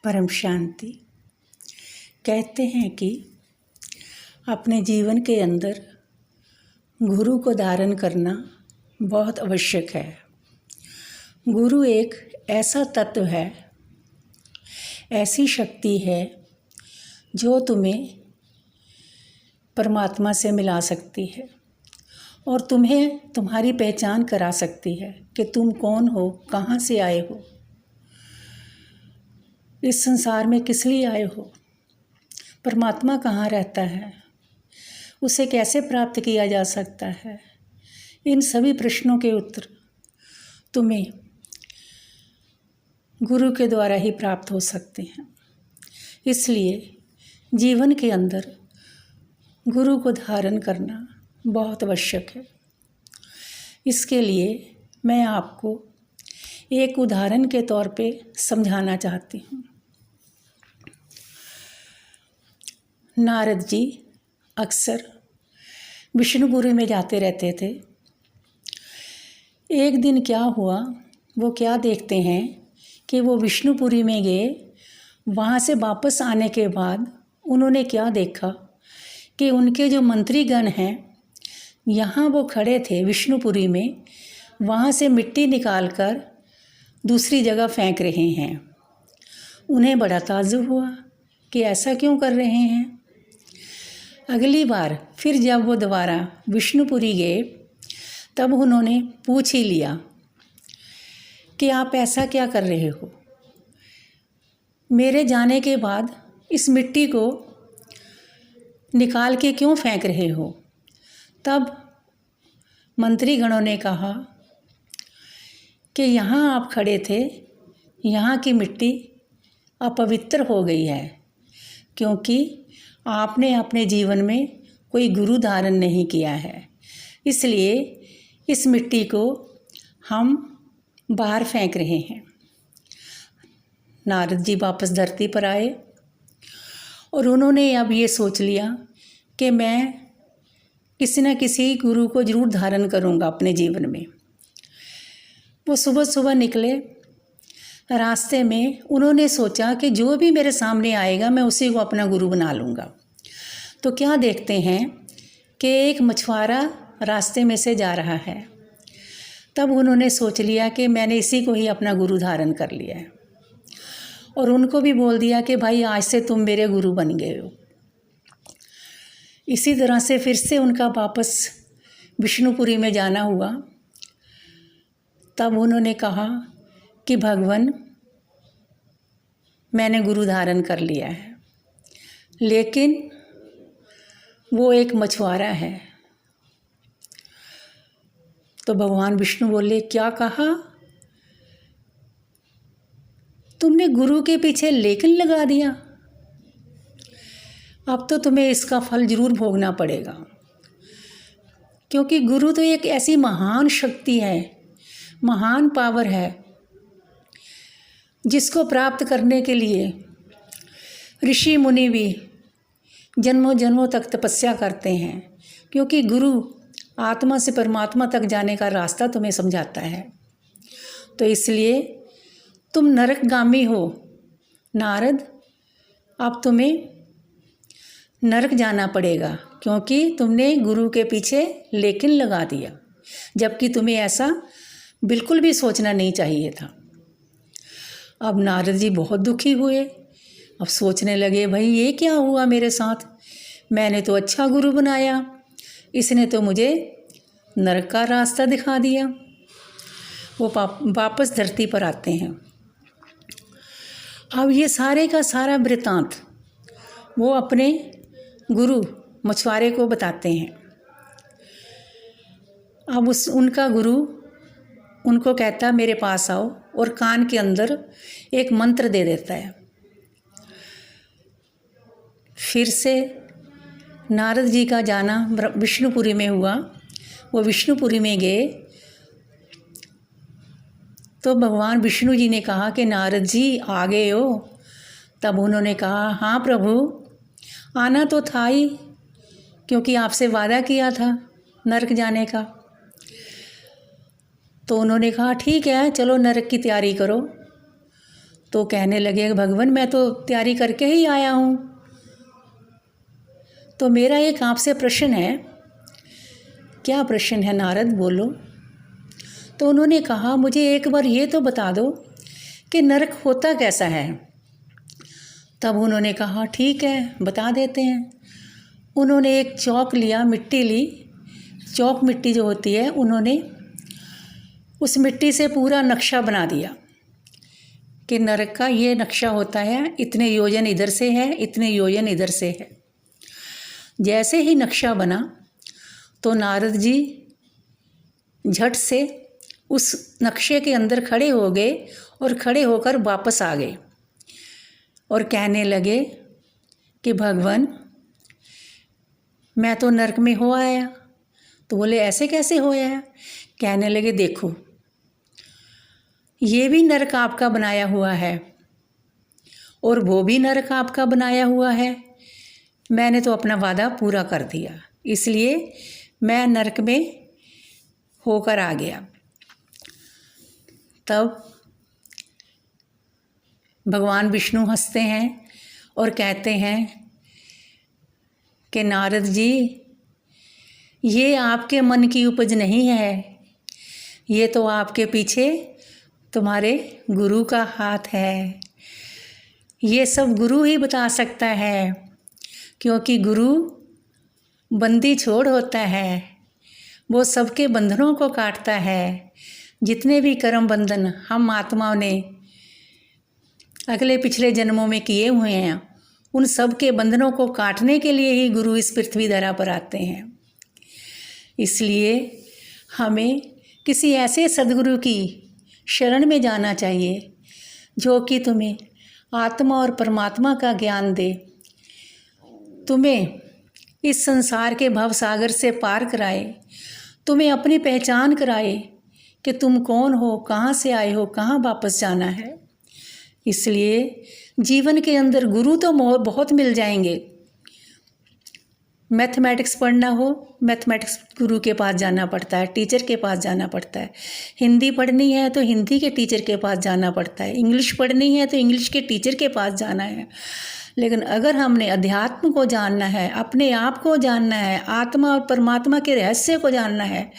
परम शांति। कहते हैं कि अपने जीवन के अंदर गुरु को धारण करना बहुत आवश्यक है। गुरु एक ऐसा तत्व है, ऐसी शक्ति है जो तुम्हें परमात्मा से मिला सकती है और तुम्हें तुम्हारी पहचान करा सकती है कि तुम कौन हो, कहाँ से आए हो, इस संसार में किस लिए आए हो, परमात्मा कहाँ रहता है, उसे कैसे प्राप्त किया जा सकता है। इन सभी प्रश्नों के उत्तर तुम्हें गुरु के द्वारा ही प्राप्त हो सकते हैं। इसलिए जीवन के अंदर गुरु को धारण करना बहुत आवश्यक है। इसके लिए मैं आपको एक उदाहरण के तौर पे समझाना चाहती हूँ। नारद जी अक्सर विष्णुपुरी में जाते रहते थे। एक दिन क्या हुआ, वो क्या देखते हैं कि वो विष्णुपुरी में गए। वहाँ से वापस आने के बाद उन्होंने क्या देखा कि उनके जो मंत्रीगण हैं, यहाँ वो खड़े थे विष्णुपुरी में, वहाँ से मिट्टी निकालकर दूसरी जगह फेंक रहे हैं। उन्हें बड़ा ताज्जुब हुआ कि ऐसा क्यों कर रहे हैं। अगली बार फिर जब वो दोबारा विष्णुपुरी गए तब उन्होंने पूछ ही लिया कि आप ऐसा क्या कर रहे हो, मेरे जाने के बाद इस मिट्टी को निकाल के क्यों फेंक रहे हो। तब मंत्रीगणों ने कहा कि यहाँ आप खड़े थे, यहाँ की मिट्टी अपवित्र हो गई है क्योंकि आपने अपने जीवन में कोई गुरु धारण नहीं किया है। इसलिए इस मिट्टी को हम बाहर फेंक रहे हैं। नारद जी वापस धरती पर आए और उन्होंने अब ये सोच लिया कि मैं किसी न किसी गुरु को जरूर धारण करूँगा अपने जीवन में। वो सुबह सुबह निकले। रास्ते में उन्होंने सोचा कि जो भी मेरे सामने आएगा मैं उसी को अपना गुरु बना लूँगा। तो क्या देखते हैं कि एक मछुआरा रास्ते में से जा रहा है। तब उन्होंने सोच लिया कि मैंने इसी को ही अपना गुरु धारण कर लिया है और उनको भी बोल दिया कि भाई आज से तुम मेरे गुरु बन गए हो। इसी तरह से फिर से उनका वापस विष्णुपुरी में जाना हुआ। तब उन्होंने कहा कि भगवान, मैंने गुरु धारण कर लिया है, लेकिन वो एक मछुआरा है। तो भगवान विष्णु बोले, क्या कहा, तुमने गुरु के पीछे लेकिन लगा दिया, अब तो तुम्हें इसका फल जरूर भोगना पड़ेगा। क्योंकि गुरु तो एक ऐसी महान शक्ति है, महान पावर है, जिसको प्राप्त करने के लिए ऋषि मुनि भी जन्मों जन्मों तक तपस्या करते हैं। क्योंकि गुरु आत्मा से परमात्मा तक जाने का रास्ता तुम्हें समझाता है। तो इसलिए तुम नरकगामी हो नारद, अब तुम्हें नरक जाना पड़ेगा क्योंकि तुमने गुरु के पीछे लेकिन लगा दिया, जबकि तुम्हें ऐसा बिल्कुल भी सोचना नहीं चाहिए था। अब नारद जी बहुत दुखी हुए। अब सोचने लगे, भाई ये क्या हुआ मेरे साथ, मैंने तो अच्छा गुरु बनाया, इसने तो मुझे नरक का रास्ता दिखा दिया। वो वापस धरती पर आते हैं। अब ये सारे का सारा वृतांत वो अपने गुरु मछुआरे को बताते हैं। अब उनका गुरु उनको कहता, मेरे पास आओ, और कान के अंदर एक मंत्र दे देता है। फिर से नारद जी का जाना विष्णुपुरी में हुआ। वो विष्णुपुरी में गए तो भगवान विष्णु जी ने कहा कि नारद जी आ गए हो। तब उन्होंने कहा, हाँ प्रभु, आना तो था ही, क्योंकि आपसे वादा किया था नरक जाने का। तो उन्होंने कहा, ठीक है, चलो नरक की तैयारी करो। तो कहने लगे भगवान मैं तो तैयारी करके ही आया हूँ। तो मेरा एक आपसे प्रश्न है। क्या प्रश्न है नारद, बोलो। तो उन्होंने कहा मुझे एक बार ये तो बता दो कि नरक होता कैसा है। तब उन्होंने कहा ठीक है बता देते हैं। उन्होंने एक चौक लिया, मिट्टी ली, चौक मिट्टी जो होती है, उन्होंने उस मिट्टी से पूरा नक्शा बना दिया कि नरक का ये नक्शा होता है, इतने योजन इधर से है, इतने योजन इधर से है। जैसे ही नक्शा बना तो नारद जी झट से उस नक्शे के अंदर खड़े हो गए और खड़े होकर वापस आ गए और कहने लगे कि भगवान मैं तो नरक में हो आया। तो बोले ऐसे कैसे हो आया। कहने लगे देखो ये भी नरक आपका बनाया हुआ है और वो भी नरक आपका बनाया हुआ है। मैंने तो अपना वादा पूरा कर दिया, इसलिए मैं नरक में होकर आ गया। तब भगवान विष्णु हंसते हैं और कहते हैं कि नारद जी ये आपके मन की उपज नहीं है, ये तो आपके पीछे तुम्हारे गुरु का हाथ है। ये सब गुरु ही बता सकता है, क्योंकि गुरु बंदी छोड़ होता है, वो सबके बंधनों को काटता है। जितने भी कर्म बंधन हम आत्माओं ने अगले पिछले जन्मों में किए हुए हैं, उन सब के बंधनों को काटने के लिए ही गुरु इस पृथ्वी धरा पर आते हैं। इसलिए हमें किसी ऐसे सद्गुरु की शरण में जाना चाहिए जो कि तुम्हें आत्मा और परमात्मा का ज्ञान दे, तुम्हें इस संसार के भव सागर से पार कराए, तुम्हें अपनी पहचान कराए कि तुम कौन हो, कहाँ से आए हो, कहाँ वापस जाना है। इसलिए जीवन के अंदर गुरु तो बहुत मिल जाएंगे। मैथमेटिक्स पढ़ना हो, मैथमेटिक्स गुरु के पास जाना पड़ता है, टीचर के पास जाना पड़ता है। हिंदी पढ़नी है तो हिंदी के टीचर के पास जाना पड़ता है। इंग्लिश पढ़नी है तो इंग्लिश के टीचर के पास जाना है। लेकिन अगर हमने अध्यात्म को जानना है, अपने आप को जानना है, आत्मा और परमात्मा के रहस्य को जानना है,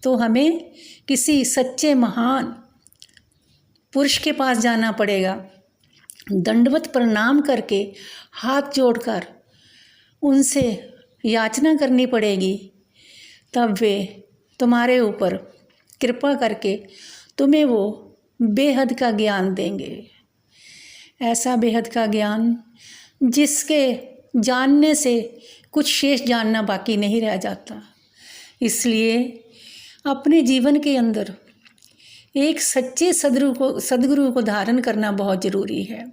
तो हमें किसी सच्चे महान पुरुष के पास जाना पड़ेगा। दंडवत प्रणाम करके हाथ जोड़कर उनसे याचना करनी पड़ेगी, तब वे तुम्हारे ऊपर कृपा करके तुम्हें वो बेहद का ज्ञान देंगे। ऐसा बेहद का ज्ञान जिसके जानने से कुछ शेष जानना बाकी नहीं रह जाता। इसलिए अपने जीवन के अंदर एक सच्चे सद्गुरु को धारण करना बहुत ज़रूरी है।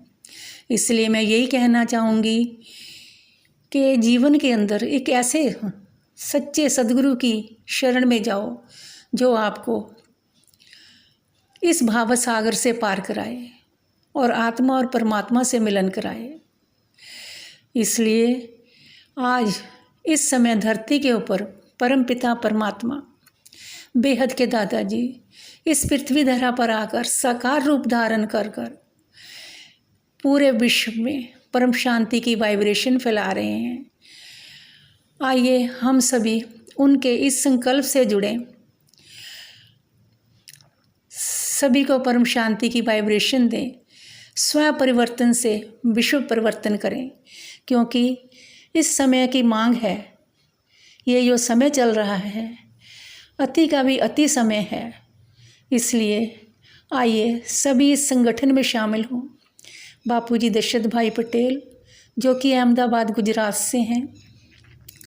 इसलिए मैं यही कहना चाहूँगी कि जीवन के अंदर एक ऐसे सच्चे सद्गुरु की शरण में जाओ जो आपको इस भाव सागर से पार कराए और आत्मा और परमात्मा से मिलन कराए। इसलिए आज इस समय धरती के ऊपर परमपिता परमात्मा बेहद के दादाजी इस पृथ्वी धरा पर आकर साकार रूप धारण कर पूरे विश्व में परम शांति की वाइब्रेशन फैला रहे हैं। आइए हम सभी उनके इस संकल्प से जुड़ें, सभी को परम शांति की वाइब्रेशन दें, स्वयं परिवर्तन से विश्व परिवर्तन करें, क्योंकि इस समय की मांग है। ये जो समय चल रहा है अति का भी अति समय है। इसलिए आइए सभी इस संगठन में शामिल हों। बापूजी दशरथ भाई पटेल जो कि अहमदाबाद गुजरात से हैं,